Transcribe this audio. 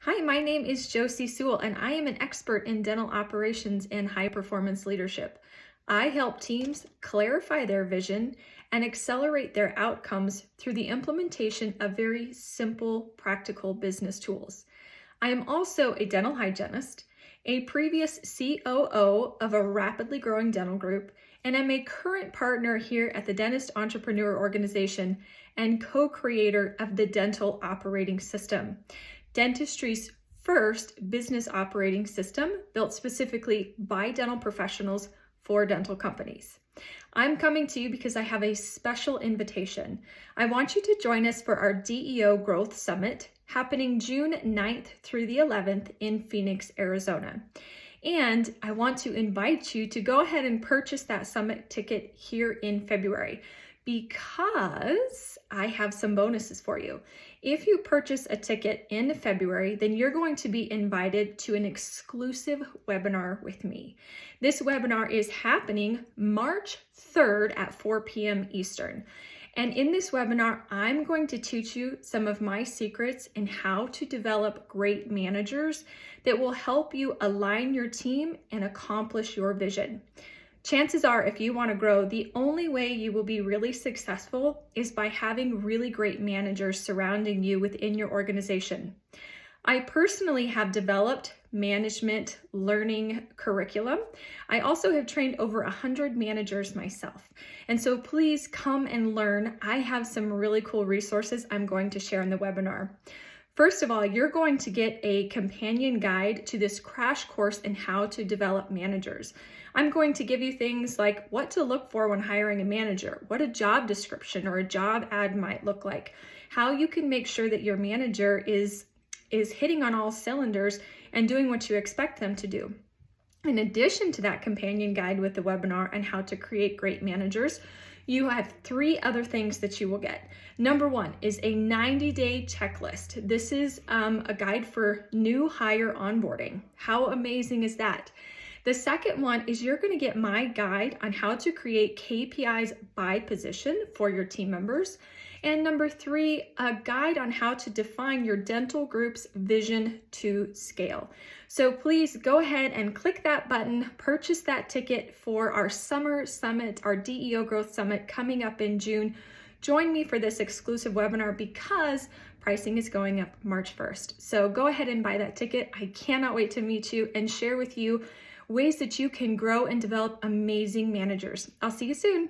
Hi, my name is Josey Sewell, and I am an expert in dental operations and high performance leadership. I help teams clarify their vision and accelerate their outcomes through the implementation of very simple, practical business tools. I am also a dental hygienist, a previous COO of a rapidly growing dental group, and I'm a current partner here at the Dentist Entrepreneur Organization and co-creator of the Dental Operating System, dentistry's first business operating system built specifically by dental professionals for dental companies. I'm coming to you because I have a special invitation. I want you to join us for our DEO Growth Summit happening June 9th through the 11th in Phoenix, Arizona. And I want to invite you to go ahead and purchase that summit ticket here in February because I have some bonuses for you. If you purchase a ticket in February, then you're going to be invited to an exclusive webinar with me. This webinar is happening March 3rd at 4 p.m. Eastern. And in this webinar, I'm going to teach you some of my secrets in how to develop great managers that will help you align your team and accomplish your vision. Chances are, if you want to grow, the only way you will be really successful is by having really great managers surrounding you within your organization. I personally have developed management learning curriculum. I also have trained over 100 managers myself. And so please come and learn. I have some really cool resources I'm going to share in the webinar. First of all, you're going to get a companion guide to this crash course in how to develop managers. I'm going to give you things like what to look for when hiring a manager, what a job description or a job ad might look like, how you can make sure that your manager is hitting on all cylinders and doing what you expect them to do. In addition to that companion guide with the webinar on how to create great managers, you have 3 other things that you will get. Number 1 is a 90-day checklist. This is a guide for new hire onboarding. How amazing is that? The second one is you're going to get my guide on how to create KPIs by position for your team members. And number 3, a guide on how to define your dental group's vision to scale. So please go ahead and click that button, purchase that ticket for our summer summit, our DEO Growth Summit coming up in June. Join me for this exclusive webinar because pricing is going up March 1st. So go ahead and buy that ticket. I cannot wait to meet you and share with you ways that you can grow and develop amazing managers. I'll see you soon.